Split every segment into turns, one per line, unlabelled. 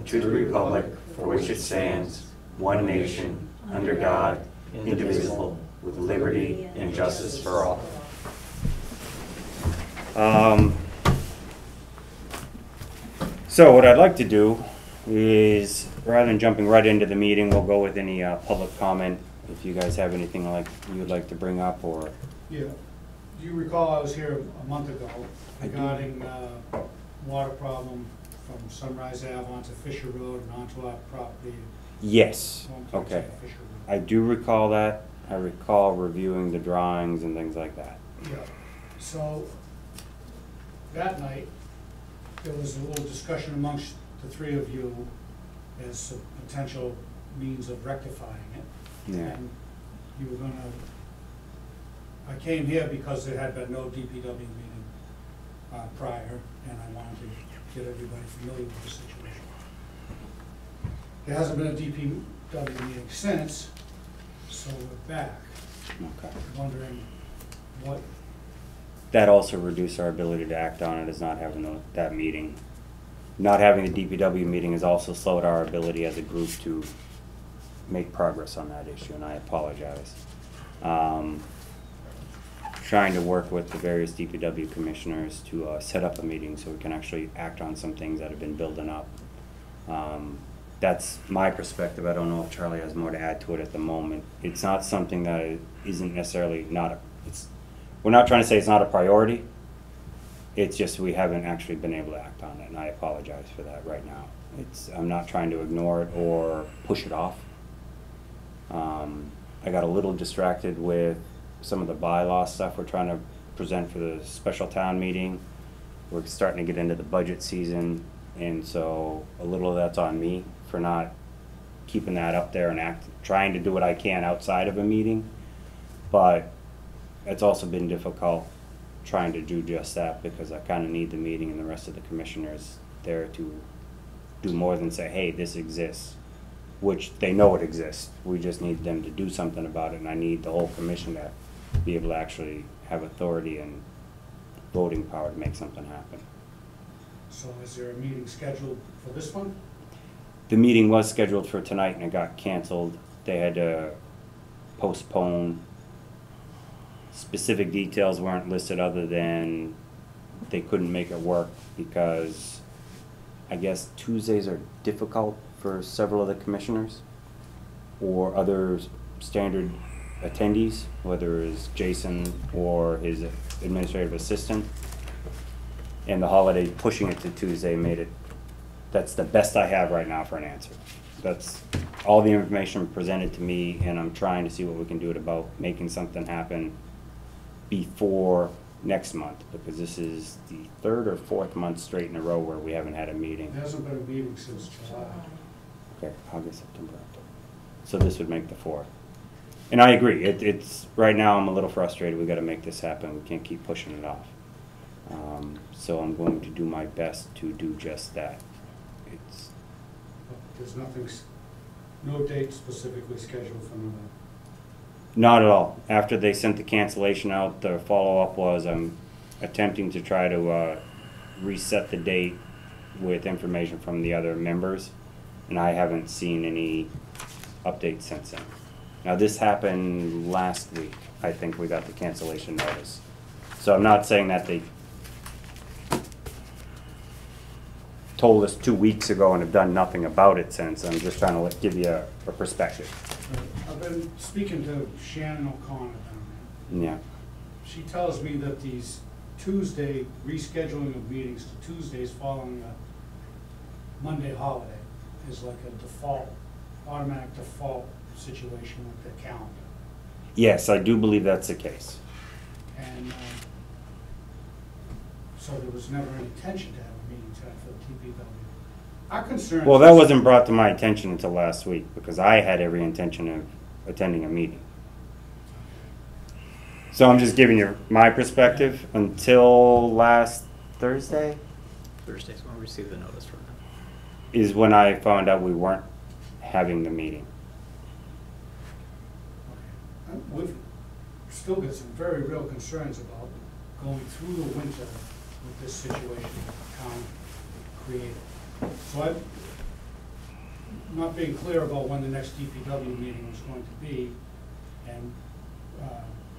to the republic for which it stands, one nation, under God, indivisible, with liberty and justice for all. So what I'd like to do is, rather than jumping right into the meeting, we'll go with any public comment. If you guys have anything you would like to bring up, or
yeah, do you recall I was here a month ago regarding water problem from Sunrise Ave onto Fisher Road and onto our property?
Yes. Okay. I do recall that. I recall reviewing the drawings and things like that.
Yeah. So that night there was a little discussion amongst the three of you as a potential means of rectifying it.
Yeah.
And you were gonna, I came here because there had been no DPW meeting prior, and I wanted to get everybody familiar with the situation. There hasn't been a DPW meeting since, so we're back.
Okay.
Wondering what.
That also reduced our ability to act on it, as not having that meeting. Not having the DPW meeting has also slowed our ability as a group to make progress on that issue, and I apologize. Trying to work with the various DPW commissioners to set up a meeting so we can actually act on some things that have been building up. That's my perspective. I don't know if Charlie has more to add to it at the moment. It's not something that isn't necessarily we're not trying to say it's not a priority. It's just we haven't actually been able to act on it, and I apologize for that right now. I'm not trying to ignore it or push it off. I got a little distracted with some of the bylaw stuff we're trying to present for the special town meeting. We're starting to get into the budget season, and so a little of that's on me for not keeping that up there and trying to do what I can outside of a meeting. But it's also been difficult trying to do just that, because I kind of need the meeting and the rest of the commissioners there to do more than say, hey, this exists, which they know it exists. We just need them to do something about it, and I need the whole commission to be able to actually have authority and voting power to make something happen.
So is there a meeting scheduled for this one?
The meeting was scheduled for tonight and it got canceled. They had to postpone. Specific details weren't listed other than they couldn't make it work because I guess Tuesdays are difficult for several of the commissioners or other standard attendees, whether it's Jason or his administrative assistant. And the holiday pushing it to Tuesday made it, that's the best I have right now for an answer. That's all the information presented to me, and I'm trying to see what we can do about making something happen before next month, because this is the third or fourth month straight in a row where we haven't had a meeting.
There hasn't been a meeting since July.
Okay, August, September, October. So this would make the fourth. And I agree, it's right now I'm a little frustrated. We've got to make this happen. We can't keep pushing it off. So I'm going to do my best to do just that.
There's nothing, no date specifically scheduled for another.
Not at all. After they sent the cancellation out, the follow-up was I'm attempting to try to reset the date with information from the other members, and I haven't seen any updates since then. Now this happened last week. I think we got the cancellation notice. So I'm not saying that they told us 2 weeks ago and have done nothing about it since. I'm just trying to give you a perspective.
I've been speaking to Shannon O'Connor down there.
Yeah.
She tells me that these Tuesday rescheduling of meetings to Tuesdays following a Monday holiday is like a default, automatic default situation with the calendar.
Yes, I do believe that's the case.
And so there was never any intention to have a meeting tonight for the TPW. Our concern.
Well, that wasn't brought to my attention until last week, because I had every intention of attending a meeting. So I'm just giving you my perspective. Until last Thursday
Thursday's when we received the notice from them.
is when I found out we weren't having the meeting.
Okay. We've still got some very real concerns about going through the winter with this situation that the town created. So not being clear about when the next DPW meeting was going to be, and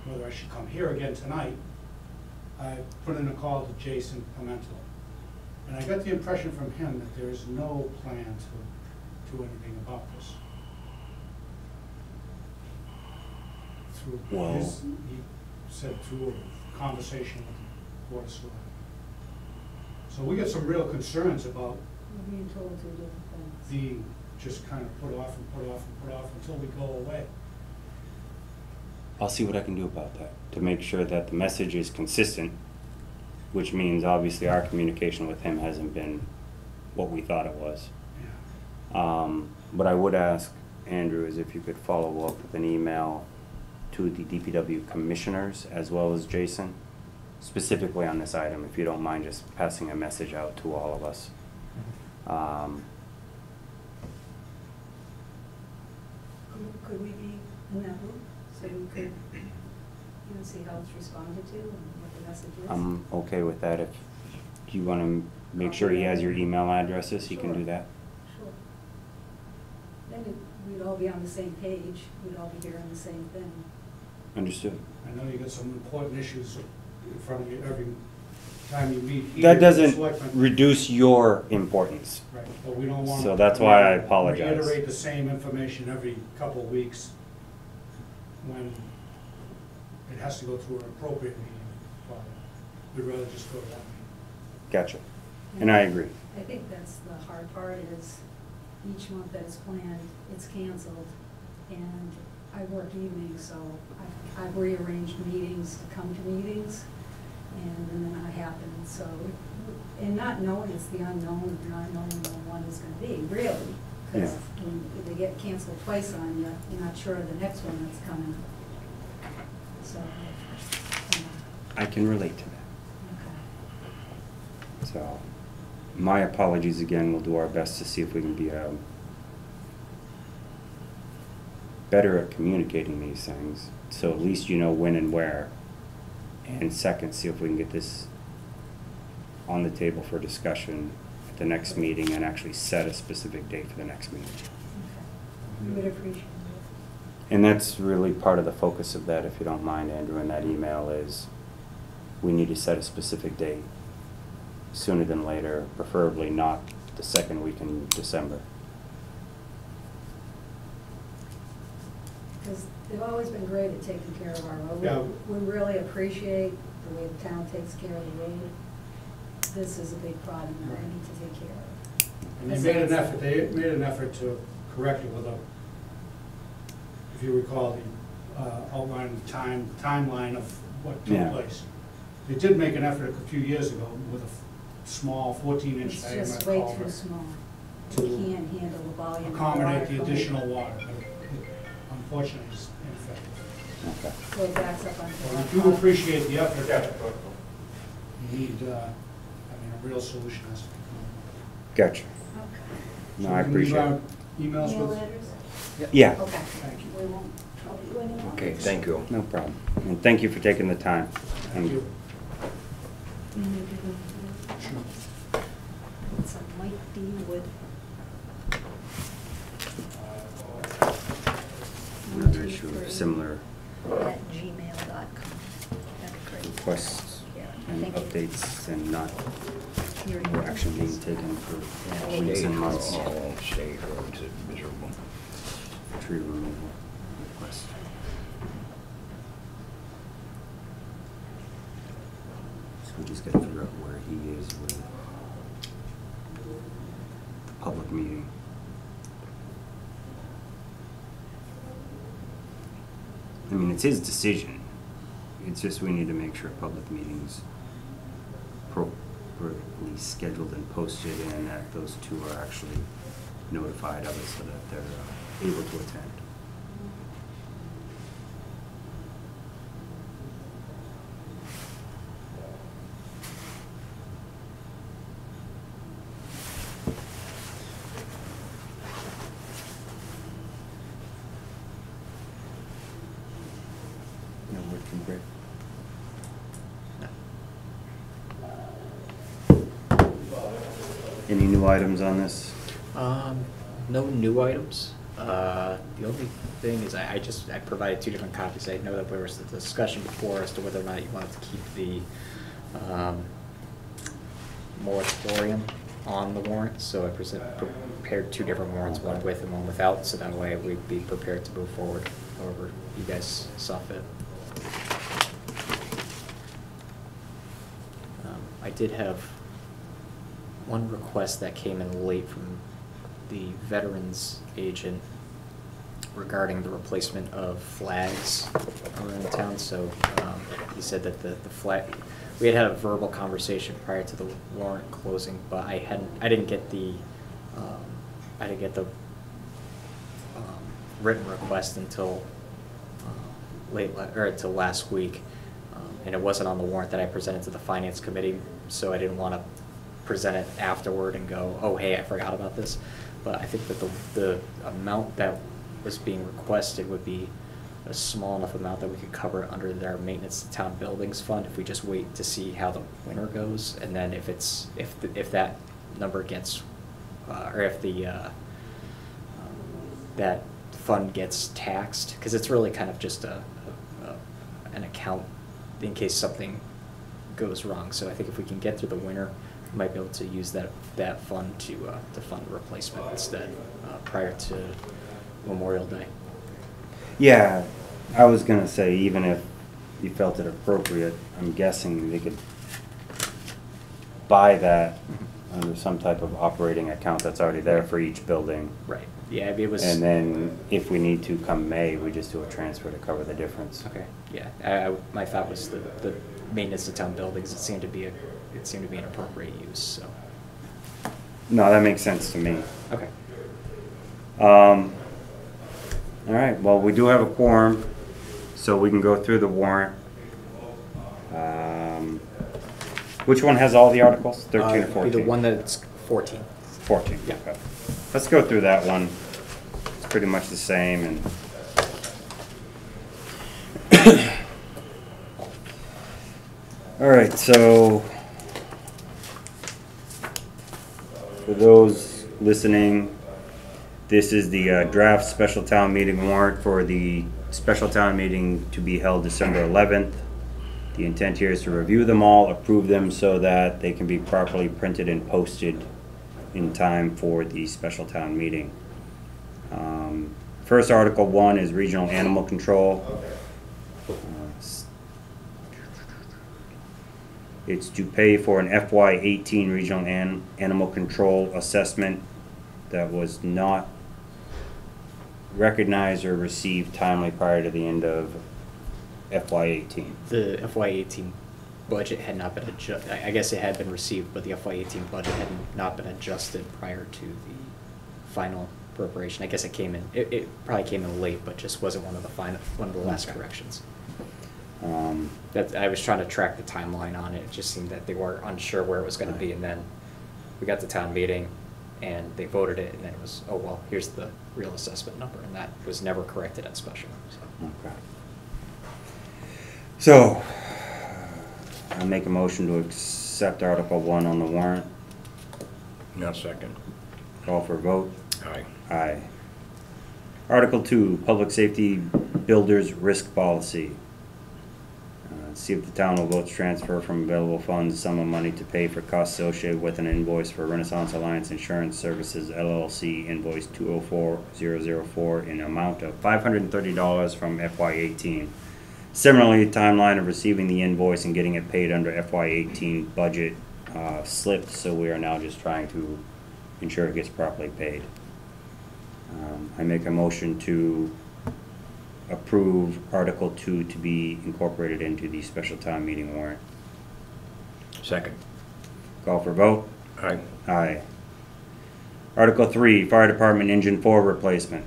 whether I should come here again tonight, I put in a call to Jason Pimentel. And I got the impression from him that there is no plan to do anything about this.
Well-
He said through a conversation with the Board of Selectmen. So we got some real concerns about
We're being told two different things.
being just kind of put off and put off and put off until we go away.
I'll see what I can do about that, to make sure that the message is consistent, which means obviously our communication with him hasn't been what we thought it was.
Yeah.
But I would ask, Andrew, is if you could follow up with an email to the DPW commissioners as well as Jason, specifically on this item, if you don't mind just passing a message out to all of us.
Could we be in that loop, so we could, see how it's responded to and what the message is?
I'm okay with that. If you want to make sure he has your email addresses, he can do that.
Sure. Then we'd all be on the same page, we'd all be hearing the same thing.
Understood.
I know you got some important issues in front of you every time you meet here.
That
with
doesn't
selectmen.
reduce your importance.
Right, but we don't want.
So that's why I apologize.
Reiterate the same information every couple of weeks when it has to go through an appropriate meeting. We'd rather just go to that meeting.
Gotcha. And I agree.
I think that's the hard part, is each month that it's planned, it's canceled, and I work evenings, so I've rearranged meetings to come to meetings, and then they're not happening, so, and not knowing, it's the unknown, not knowing when one is gonna be, really, because
Yeah.
when they get canceled twice on you, you're not sure of the next one that's coming, so,
I can relate to that.
okay.
So, my apologies again. We'll do our best to see if we can be better at communicating these things. So at least you know when and where. And second, see if we can get this on the table for discussion at the next meeting and actually set a specific date for the next meeting.
Okay. We would appreciate it.
And that's really part of the focus of that, if you don't mind, Andrew, in that email is we need to set a specific date sooner than later, preferably not the second week in December.
Because they've always been great at taking care of our road.
Yeah.
We really appreciate the way the town takes care of the road. This is a big problem that I need to take care of.
And they made an effort to correct it with a, if you recall, the outline timeline of what took
Yeah.
place. They did make an effort a few years ago with a small 14-inch
It's
diameter
just way too
culvert
small.
to
We can't handle the volume of
accommodate
water
the
coming.
additional water. But unfortunately, it's ineffective.
Okay.
So it backs up on.
Well, we do appreciate the effort. You need, a real solution has to be found.
Gotcha.
Okay.
No,
So
I
we can leave
appreciate
our
it.
Emails
Email
with.
address?
Yeah,
Okay.
Thank you.
We won't trouble you anymore.
Okay, thank you.
no problem. And thank you for taking the time.
Thank you. Sure.
It's a Mike D. Wood.
Another issue of similar
@gmail.com. That'd be great.
requests
Yeah,
and
thank you.
updates and not
Here you
no
go.
action being taken for weeks
State
and months.
all state roads are miserable.
Tree removal request. So we just gotta figure out where he is with the public meeting. I mean, it's his decision. It's just we need to make sure public meetings appropriately scheduled and posted and that those two are actually notified of it so that they're able to attend. No word from Greg. Any new items on this?
No new items. The only thing is I provided 2 different copies. I know that there was a discussion before as to whether or not you wanted to keep the moratorium on the warrant. So I prepared 2 different warrants, one with and one without, so that way we'd be prepared to move forward however you guys saw fit. I did have one request that came in late from the veterans agent regarding the replacement of flags around town. So he said that the flag, we had a verbal conversation prior to the warrant closing, but I didn't get the written request until until last week, and it wasn't on the warrant that I presented to the finance committee, so I didn't want to present it afterward and go, oh hey, I forgot about this. But I think that the amount that was being requested would be a small enough amount that we could cover it under their maintenance to town buildings fund if we just wait to see how the winter goes, and then if that number gets or if the that fund gets taxed, because it's really kind of just an account in case something goes wrong. So I think if we can get through the winter, we might be able to use that fund to fund the replacement instead prior to Memorial Day.
Yeah, I was gonna say, even if you felt it appropriate, I'm guessing they could buy that under some type of operating account that's already there for each building.
Right. Yeah, it was.
And then if we need to come May, we just do a transfer to cover the difference.
Okay. Yeah. My thought was the maintenance of town buildings. It seemed to be an appropriate use. So.
No, that makes sense to me.
Okay.
All right. Well, we do have a quorum, so we can go through the warrant. Which one has all the articles? 13 or 14?
The one that's 14.
14.
Yeah.
Okay. Let's go through that one. It's pretty much the same. And all right. So for those listening, this is the draft special town meeting warrant for the special town meeting to be held December 11th. The intent here is to review them all, approve them so that they can be properly printed and posted in time for the special town meeting. First Article 1 is regional animal control. It's to pay for an FY18 regional animal control assessment that was not recognized or received timely prior to the end of FY18.
The FY18 budget had not been adjusted. I guess it had been received, but the FY18 budget had not been adjusted prior to the final appropriation. I guess it came in. It probably came in late, but just wasn't one of the last corrections. I was trying to track the timeline on it. It just seemed that they were unsure where it was going to be, and then we got to town meeting, and they voted it, and then it was, oh well, here's the real assessment number, and that was never corrected at special. So.
Okay. So, I'll make a motion to accept Article 1 on the warrant.
Not second.
Call for a vote.
Aye.
Aye. Article 2, Public Safety Builders Risk Policy. See if the town will vote to transfer from available funds a sum of money to pay for costs associated with an invoice for Renaissance Alliance Insurance Services LLC invoice 204004 in an amount of $530 from FY18. Similarly, timeline of receiving the invoice and getting it paid under FY18 budget slipped, so we are now just trying to ensure it gets properly paid. I make a motion to approve Article 2 to be incorporated into the special town meeting warrant.
Second.
Call for vote.
Aye.
Aye. Article 3, Fire Department Engine 4 replacement.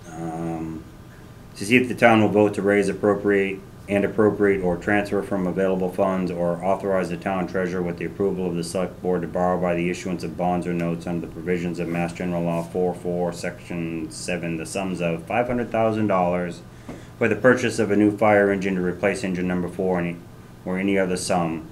To see if the town will vote to raise, appropriate or transfer from available funds, or authorize the town treasurer with the approval of the select board to borrow by the issuance of bonds or notes under the provisions of Mass General Law 44, Section 7, the sums of $500,000 for the purchase of a new fire engine to replace engine number 4 or any other sum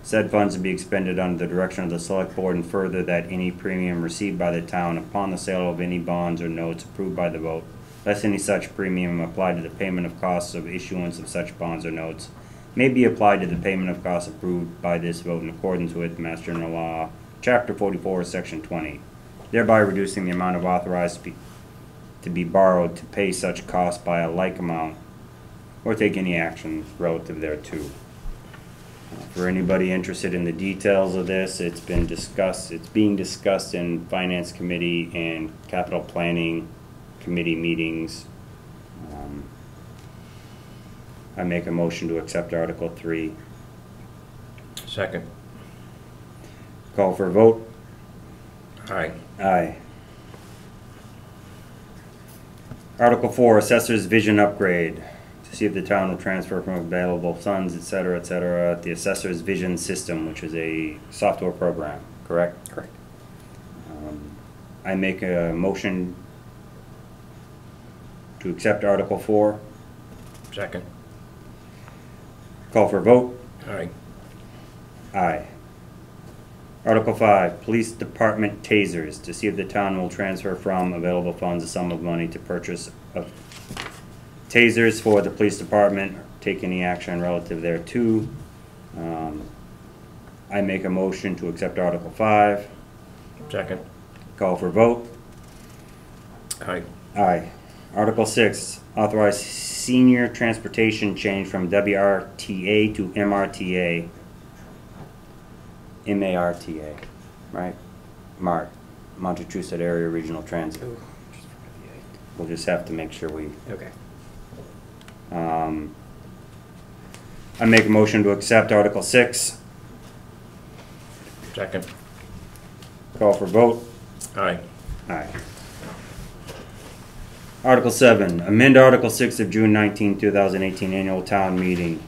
Said funds to be expended under the direction of the select board, and further that any premium received by the town upon the sale of any bonds or notes approved by the vote, less any such premium applied to the payment of costs of issuance of such bonds or notes, may be applied to the payment of costs approved by this vote in accordance with Mass General Law, Chapter 44, Section 20, thereby reducing the amount of authorized to be borrowed to pay such costs by a like amount, or take any action relative thereto. For anybody interested in the details of this, it's being discussed in Finance Committee and Capital Planning Committee meetings. I make a motion to accept Article 3.
Second.
Call for a vote.
Aye.
Aye. Article 4, Assessor's Vision Upgrade. To see if the town will transfer from available funds, et cetera, the Assessor's Vision System, which is a software program, correct?
Correct.
I make a motion to accept Article 4.
Second.
Call for a vote.
Aye.
Aye. Article 5, Police Department tasers. To see if the town will transfer from available funds a sum of money to purchase of tasers for the police department, or take any action relative thereto. I make a motion to accept Article 5.
Second.
Call for vote.
Aye.
Aye. Article 6, authorize senior transportation change from WRTA to MRTA. MARTA, right? MART, Montechusett Area Regional Transit. We'll just have to make sure we...
Okay.
I make a motion to accept Article 6.
Second.
Call for vote.
Aye.
Aye. Article 7, amend Article 6 of June 19, 2018 annual town meeting.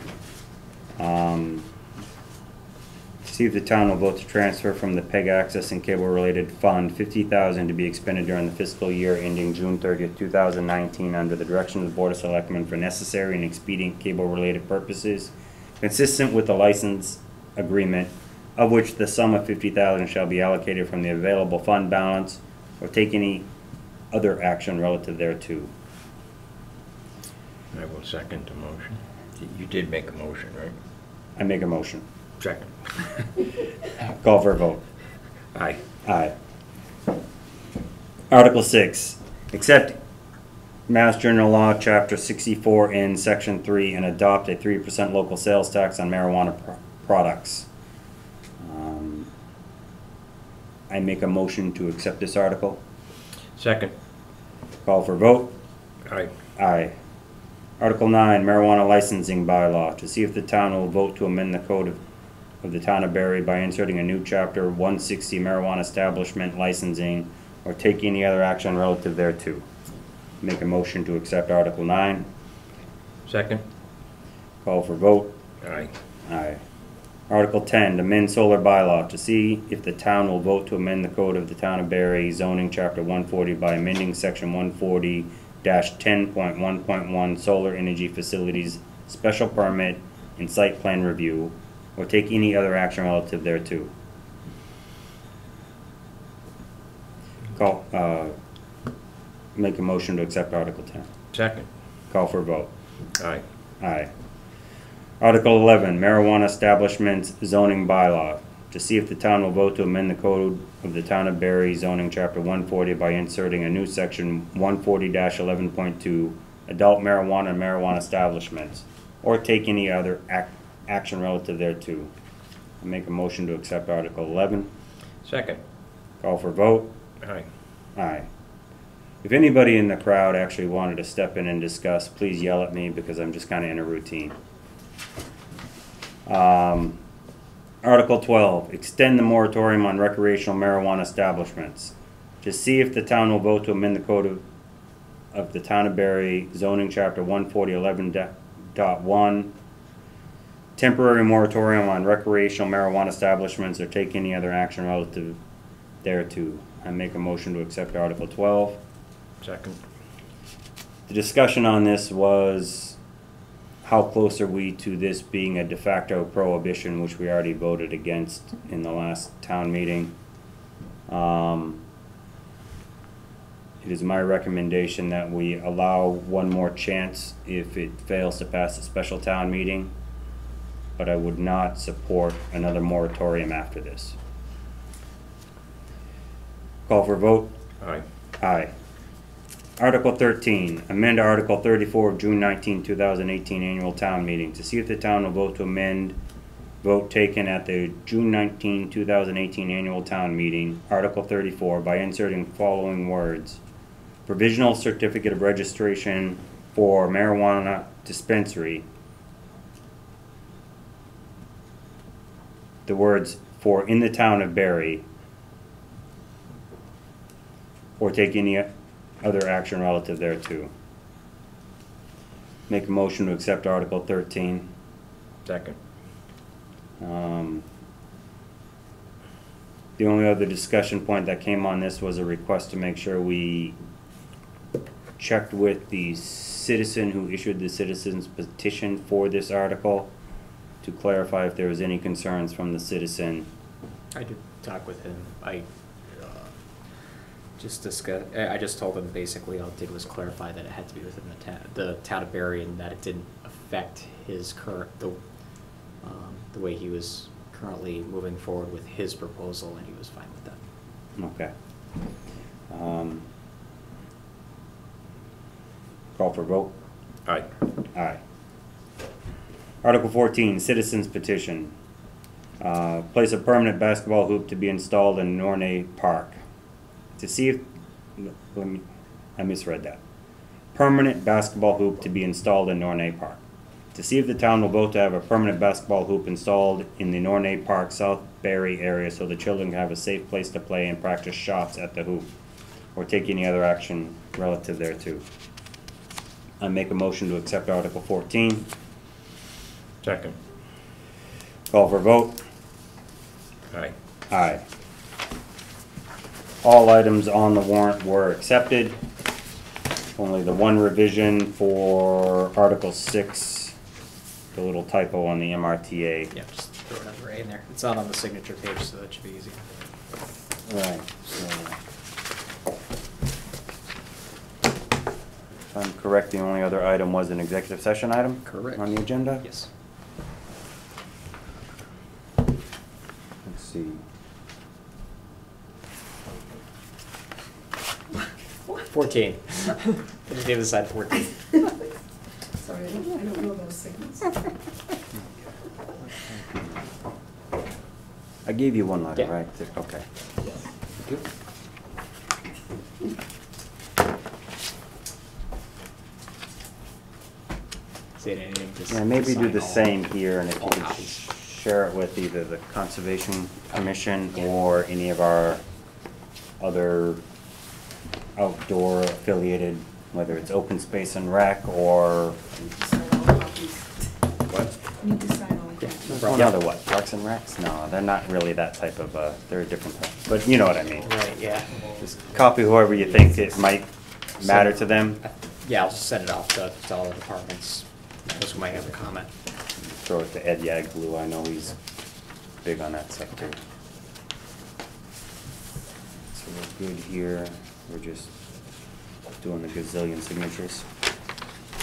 See if the town will vote to transfer from the PEG access and cable related fund $50,000 to be expended during the fiscal year ending June 30th, 2019 under the direction of the Board of Selectmen for necessary and expedient cable related purposes consistent with the license agreement, of which the sum of $50,000 shall be allocated from the available fund balance, or take any other action relative thereto.
I will second the motion. You did make a motion, right?
I make a motion.
Second.
Call for a vote.
Aye.
Aye. Article 6, accept Mass General Law, Chapter 64 in Section 3 and adopt a 3% local sales tax on marijuana products. I make a motion to accept this article.
Second.
Call for vote.
Aye.
Aye. Article 9, marijuana licensing bylaw. To see if the town will vote to amend the code of the town of Barry by inserting a new chapter 160 marijuana establishment licensing, or take any other action relative thereto. Make a motion to accept Article 9.
Second.
Call for vote.
Aye.
Aye. Article 10, amend solar bylaw. To see if the town will vote to amend the code of the town of Barry zoning chapter 140 by amending section 140-10.1.1 solar energy facilities special permit and site plan review, or take any other action relative thereto. Make a motion to accept Article 10.
Second.
Call for a vote.
Aye.
Aye. Article 11, marijuana establishments zoning bylaw. To see if the town will vote to amend the code of the town of Barry zoning chapter 140 by inserting a new section 140-11.2 adult marijuana and marijuana establishments, or take any other action relative thereto. I make a motion to accept Article 11.
Second.
Call for vote.
Aye.
Aye. If anybody in the crowd actually wanted to step in and discuss, please yell at me because I'm just kind of in a routine. Article 12, extend the moratorium on recreational marijuana establishments. To see if the town will vote to amend the code of the town of Barry zoning chapter 140.11.1, temporary moratorium on recreational marijuana establishments, or take any other action relative thereto. I make a motion to accept Article 12.
Second.
The discussion on this was how close are we to this being a de facto prohibition, which we already voted against in the last town meeting? It is my recommendation that we allow one more chance if it fails to pass a special town meeting, but I would not support another moratorium after this. Call for vote?
Aye.
Aye. Article 13, amend Article 34 of June 19, 2018 annual town meeting to see if the town will vote to amend vote taken at the June 19, 2018 annual town meeting, Article 34, by inserting following words. Provisional certificate of registration for marijuana dispensary. The words for in the town of Barry, or take any other action relative thereto. Make a motion to accept Article 13.
Second.
The only other discussion point that came on this was a request to make sure we checked with the citizen who issued the citizen's petition for this article to clarify if there was any concerns from the citizen.
I did talk with him. I just told him basically all it did was clarify that it had to be within the town of Barry, and that it didn't affect his the way he was currently moving forward with his proposal, and he was fine with that.
Okay. Call for vote?
Aye.
Aye. Article 14, citizens petition. Place a permanent basketball hoop to be installed in Nornay Park. To see if, I misread that. Permanent basketball hoop to be installed in Nornay Park. To see if the town will vote to have a permanent basketball hoop installed in the Nornay Park South Barry area so the children can have a safe place to play and practice shots at the hoop, or take any other action relative thereto. I make a motion to accept Article 14.
Second.
Call for vote?
Aye.
Aye. All items on the warrant were accepted. Only the one revision for Article 6, the little typo on the MRTA.
Yeah, just throw another A in there. It's not on the signature page, so that should be easy.
Right, so. If I'm correct, the only other item was an executive session item?
Correct.
On the agenda?
Yes.
Let's see.
14. Just the other side, 14.
Sorry, I don't know those signals.
I gave you one letter,
Yeah.
right? Okay. Thank you.
See anything? Just
Yeah, maybe do
sign
the
all-
same here, and if you
all
could
copies.
share it with either the Conservation Commission or any of our other outdoor affiliated, whether it's Open Space and Rec or, what?
Need to sign all
Yeah,
copies.
no
One
problem.
other what, Parks and Recs? No, they're not really that type of, they're a different type, but you know what I mean.
Right, yeah.
Just copy whoever you think it might matter to them,
Yeah, I'll just send it off to all the departments, those who might have a comment.
throw it to Ed Yagblue, I know he's big on that stuff too. So we're good here, we're just doing the gazillion signatures.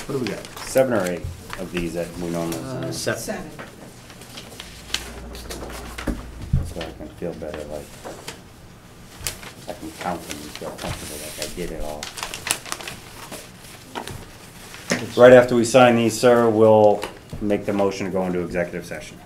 What do we got, 7 or 8 of these that we normally sign?
7.
7.
So I can feel better, like, I can count them and feel comfortable, like I did it all. Right after we sign these, sir, we'll make the motion to go into executive session.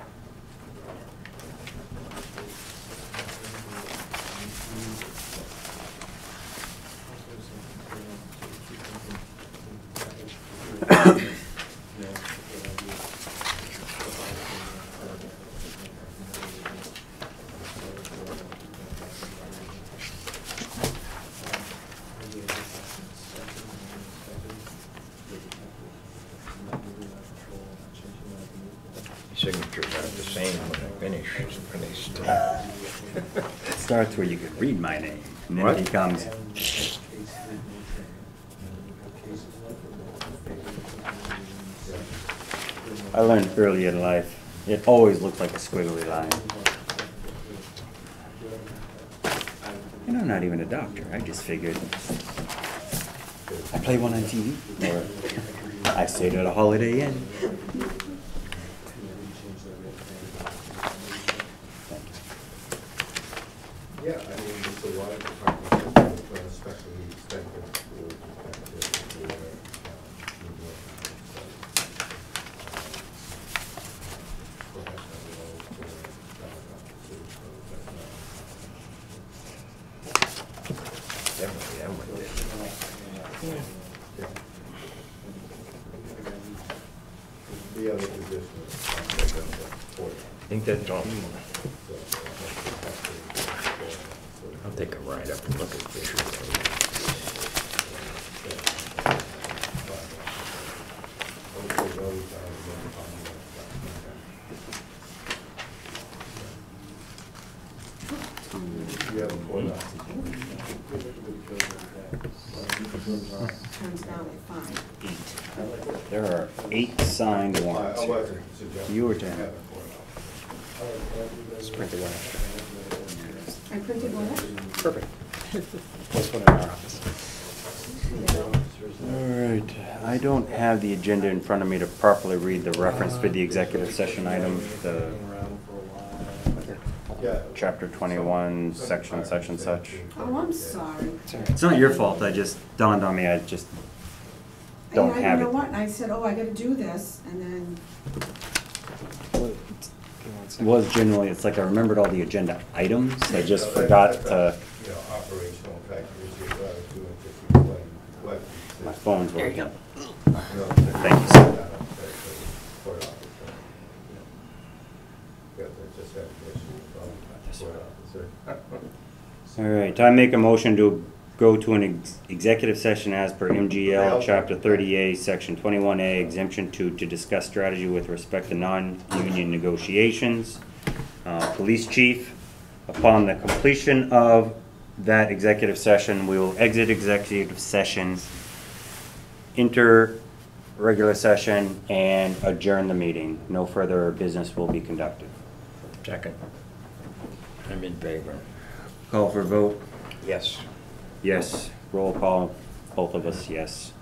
Signatures aren't the same when I finish, when they start.
It starts where you could read my name, and then
What?
it becomes, I learned early in life, it always looked like a squiggly line. And I'm not even a doctor, I just figured I play one on TV, or I stayed at a Holiday Inn.
Yeah, I mean, it's a water department, especially expensive for
Definitely, that one did.
the other position is
I think that's all. I'll take a ride up and look at pictures.
You have a point out.
Turns down at 5.
There are 8 signed warrants
I
here.
wasn't suggesting.
You were 10.
have a point out.
Just print the one.
I printed one up.
Perfect. Place one in our office.
Alright, I don't have the agenda in front of me to properly read the reference for the executive session item, the
Yeah.
chapter 21, section such and such.
Oh, I'm sorry.
It's not your fault, I just dawned on me, I just don't
And
have
you know
it.
what, and I said, oh, I gotta do this, and then,
It was generally, it's like I remembered all the agenda items, I just forgot to,
You know, operational factors, you'd rather do it if you explain what.
my phone's
There you
working.
go.
Thank you, sir. Alright, I make a motion to go to an executive session as per MGL Chapter 30A, Section 21A, Exemption 2, to discuss strategy with respect to non-union negotiations. Police chief, upon the completion of that executive session, we will exit executive sessions, enter regular session, and adjourn the meeting. No further business will be conducted.
Second. I'm in favor.
Call for vote.
Yes.
Yes. Roll call. Both of us, yes.